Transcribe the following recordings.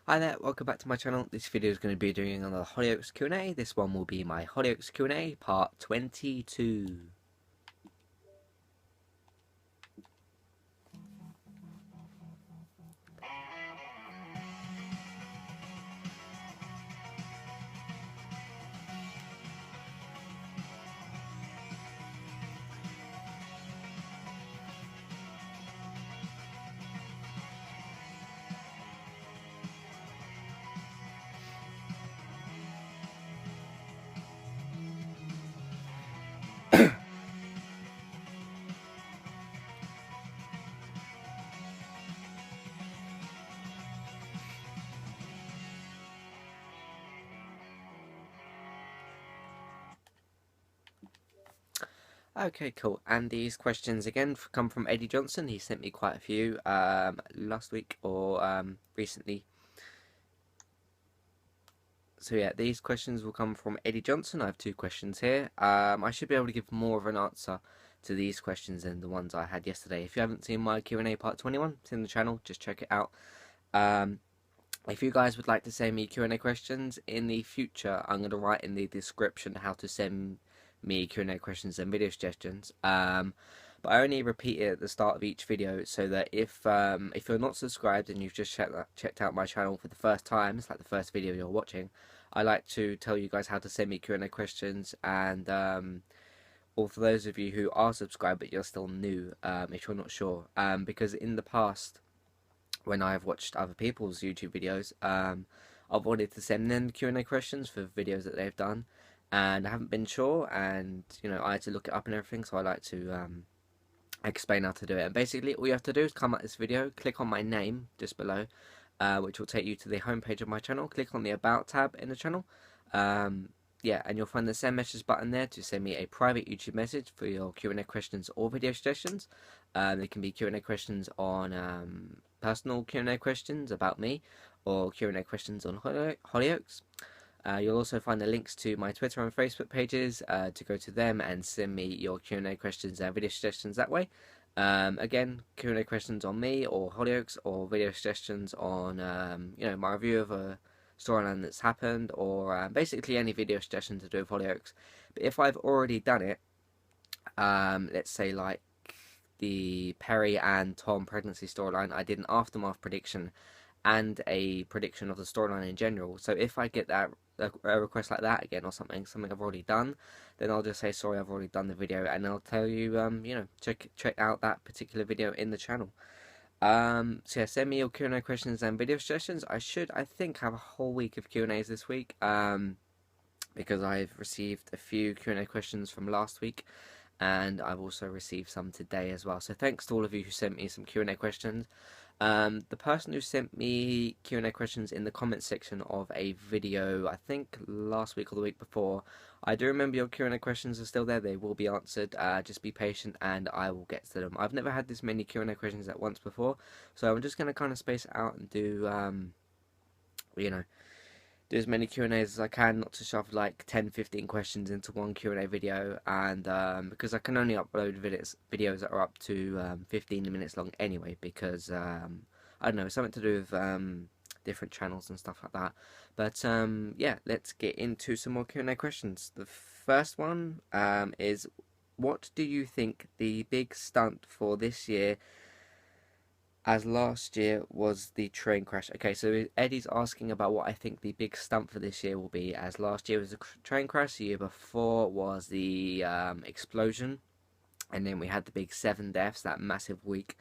Hi there, welcome back to my channel. This video is going to be doing another Hollyoaks Q and A. This one will be my Hollyoaks Q and A part 22. Okay, cool. And these questions again come from Eddie Johnson. He sent me quite a few last week or recently. So yeah, these questions will come from Eddie Johnson. I have two questions here. I should be able to give more of an answer to these questions than the ones I had yesterday. If you haven't seen my Q and A part 21, it's in the channel. Just check it out. Um, If you guys would like to send me Q and A questions in the future, I'm going to write in the description how to send me Q and A questions and video suggestions. But I only repeat it at the start of each video so that if you're not subscribed and you've just checked out my channel for the first time, it's like the first video you're watching, I like to tell you guys how to send me Q and A questions and or for those of you who are subscribed but you're still new, if you're not sure, because in the past when I've watched other people's YouTube videos, I've wanted to send them Q and A questions for videos that they've done, and I haven't been sure, and I had to look it up and everything, so I like to explain how to do it. And basically, all you have to do is come at this video, click on my name just below, which will take you to the homepage of my channel. Click on the About tab in the channel. Yeah, and you'll find the send message button there to send me a private YouTube message for your Q and A questions or video suggestions. They can be Q and A questions on personal Q and A questions about me, or Q and A questions on Hollyoaks. You'll also find the links to my Twitter and Facebook pages to go to them and send me your Q and A questions and video suggestions that way. Again, Q and A questions on me or Hollyoaks, or video suggestions on my review of a storyline that's happened, or basically any video suggestion to do with Hollyoaks. But if I've already done it, let's say like the Perry and Tom pregnancy storyline, I did an aftermath prediction and a prediction of the storyline in general. So if I get that a request like that again, or something I've already done, then I'll just say sorry, I've already done the video, and I'll tell you check out that particular video in the channel. So yeah, send me your Q and A questions and video suggestions. I think have a whole week of Q and A's this week. Because I've received a few Q and A questions from last week, and I've also received some today as well. So thanks to all of you who sent me some Q and A questions. The person who sent me Q and A questions in the comment section of a video, I think last week or the week before, I do remember your Q and A questions are still there. They will be answered. Just be patient, and I will get to them. I've never had this many Q and A questions at once before, so I'm just going to kind of space it out and do, do as many Q and A's as I can, not to shove like 10-15 questions into one Q and A video, and because I can only upload videos that are up to 15 minutes long anyway, because I don't know, something to do with different channels and stuff like that. But yeah, let's get into some more Q and A questions. The first one is, what do you think the big stunt for this year, as last year was the train crash? Okay, so Eddie's asking about what I think the big stunt for this year will be, as last year was the train crash, the year before was the explosion, and then we had the big 7 deaths, that massive week.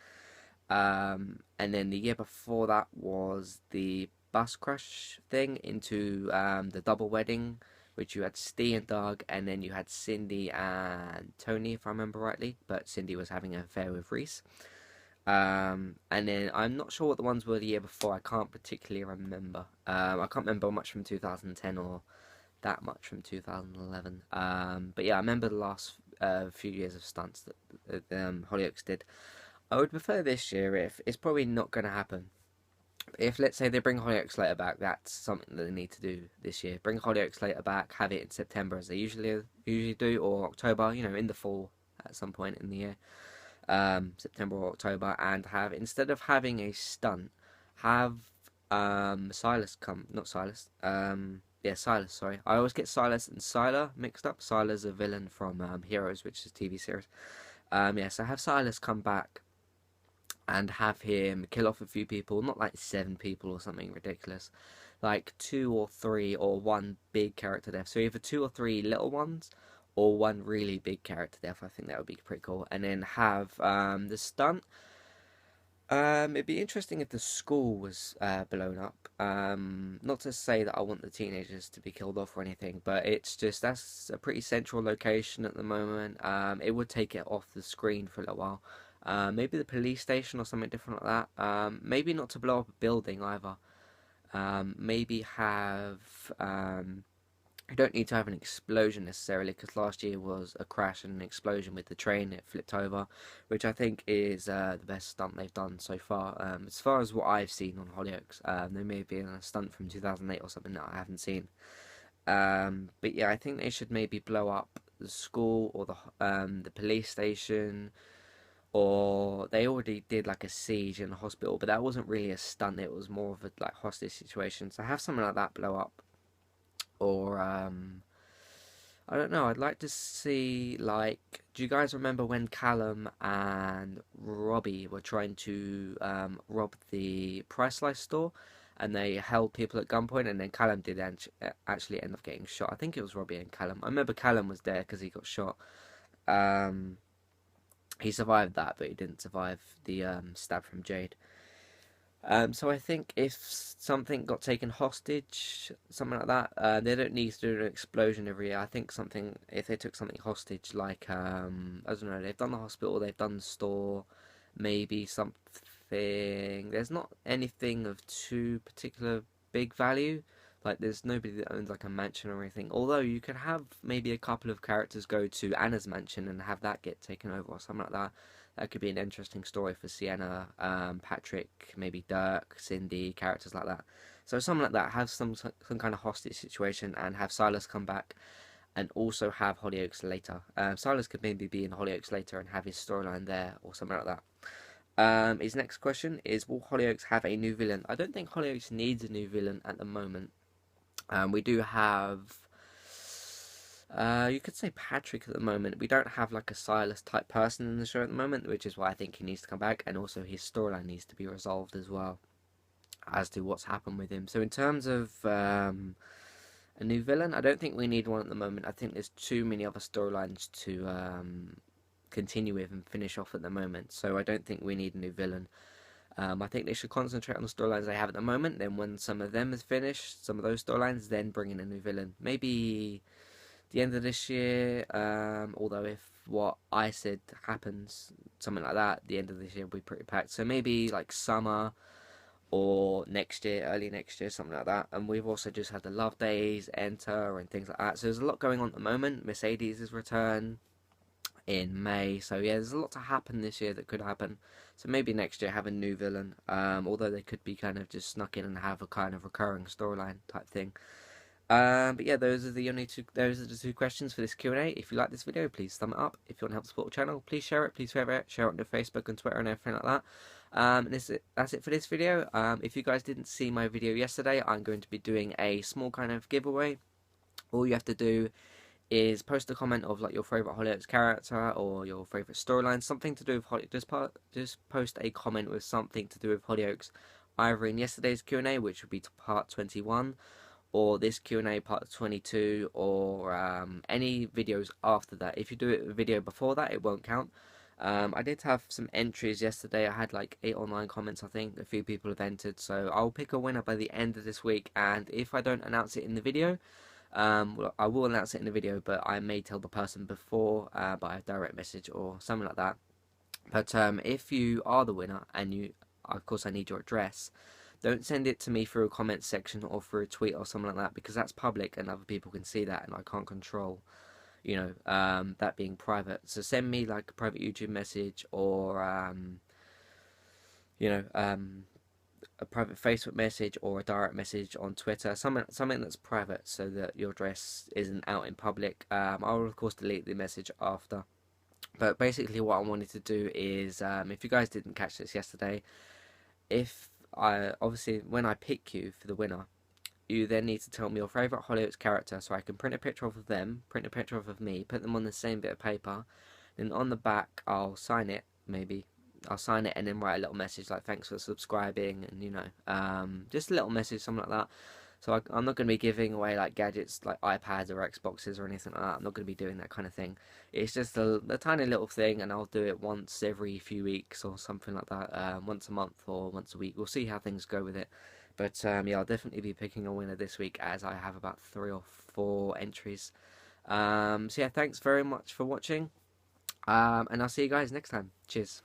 And then the year before that was the bus crash thing into the double wedding, which you had Steve and Doug, and then you had Cindy and Tony, if I remember rightly, but Cindy was having an affair with Reese. And then I'm not sure what the ones were the year before. I can't particularly remember. I can't remember much from 2010 or that much from 2011. But yeah, I remember the last few years of stunts that Hollyoaks did. I would prefer this year if it's probably not going to happen. If, let's say, they bring Hollyoaks later back, that's something that they need to do this year. Bring Hollyoaks later back, have it in September as they usually do, or October, in the fall at some point in the year. September or October, and have, instead of having a stunt, have Silas come, not Silas. Yeah, Silas. Sorry, I always get Silas and Sylar mixed up. Sylar's a villain from Heroes, which is a TV series. Yeah, so have Silas come back and have him kill off a few people, not like 7 people or something ridiculous, like 2 or 3 or one big character death. So either 2 or 3 little ones or one really big character death. I think that would be pretty cool. And then have the stunt. It'd be interesting if the school was blown up. Not to say that I want the teenagers to be killed off or anything, but it's just that's a pretty central location at the moment. It would take it off the screen for a little while. Maybe the police station or something different like that. Maybe not to blow up a building either. Maybe have you don't need to have an explosion necessarily, because last year was a crash and an explosion with the train. It flipped over, which I think is the best stunt they've done so far. As far as what I've seen on Hollyoaks, there may have been a stunt from 2008 or something that I haven't seen. But yeah, I think they should maybe blow up the school or the police station, or they already did like a siege in the hospital, but that wasn't really a stunt. It was more of a like hostage situation. So have something like that blow up, or I don't know. I'd like to see, like, do you guys remember when Callum and Robbie were trying to rob the Price Slice store, and they held people at gunpoint, and then Callum did actually end up getting shot. I think it was Robbie and Callum. I remember Callum was there because he got shot. Um, he survived that, but he didn't survive the stab from Jade. So I think if something got taken hostage, something like that, they don't need to do an explosion every year. I think something, if they took something hostage, like I don't know, they've done the hospital, they've done the store, maybe something. There's not anything of too particular big value. Like there's nobody that owns like a mansion or anything. Although you could have maybe a couple of characters go to Anna's mansion and have that get taken over or something like that. That could be an interesting story for Sienna, Patrick, maybe Dirk, Cindy, characters like that. So something like that. Have some kind of hostage situation and have Silas come back, and also have Hollyoaks later. Silas could maybe be in Hollyoaks later and have his storyline there or something like that. His next question is: will Hollyoaks have a new villain? I don't think Hollyoaks needs a new villain at the moment. We do have you could say Patrick at the moment. We don't have like a Silas type person in the show at the moment, which is why I think he needs to come back, and also his storyline needs to be resolved as well as to what's happened with him. So in terms of a new villain, I don't think we need one at the moment. I think there's too many other storylines to continue with and finish off at the moment. So I don't think we need a new villain. I think they should concentrate on the storylines they have at the moment. Then when some of them is finished, some of those storylines, then bring in a new villain. Maybe the end of this year. Although if what I said happens, something like that, the end of this year will be pretty packed. So maybe like summer or next year, early next year, something like that. And we've also just had the Love Days enter and things like that. So there's a lot going on at the moment. Mercedes' return in May. So yeah, there's a lot to happen this year that could happen. So maybe next year have a new villain. Although they could be kind of just snuck in and have a kind of recurring storyline type thing. But yeah, those are the only two. Those are the two questions for this Q&A. If you like this video, please thumb it up. If you want to help support the channel, please share it. Please favorite it. Share it on Facebook and Twitter and everything like that. And that's it for this video. If you guys didn't see my video yesterday, I'm going to be doing a small kind of giveaway. All you have to do is post a comment of like your favorite Hollyoaks character or your favorite storyline, something to do with Hollyoaks. Just post a comment with something to do with Hollyoaks, either in yesterday's Q&A, which would be part 21, or this Q&A part 22, or any videos after that. If you do a video before that, it won't count. I did have some entries yesterday. I had like 8 or 9 comments, I think. A few people have entered, so I'll pick a winner by the end of this week. And if I don't announce it in the video, well, I will announce it in the video, but I may tell the person before by a direct message or something like that. But if you are the winner, and you, of course, I need your address. Don't send it to me through a comment section or through a tweet or something like that, because that's public and other people can see that, and I can't control, you know, that being private. So send me like a private YouTube message, or you know, a private Facebook message or a direct message on Twitter, something that's private, so that your address isn't out in public. I will of course delete the message after. But basically, what I wanted to do is, if you guys didn't catch this yesterday, if I obviously when I pick you for the winner, you then need to tell me your favourite Hollyoaks character so I can print a picture of them, print a picture of me, put them on the same bit of paper, then on the back I'll sign it, maybe. I'll sign it and then write a little message like thanks for subscribing and just a little message, something like that. So I'm not going to be giving away like gadgets like iPads or Xboxes or anything like that. I'm not going to be doing that kind of thing. It's just a tiny little thing, and I'll do it once every few weeks or something like that. Once a month or once a week. We'll see how things go with it. But yeah, I'll definitely be picking a winner this week as I have about 3 or 4 entries. So yeah, thanks very much for watching. And I'll see you guys next time. Cheers.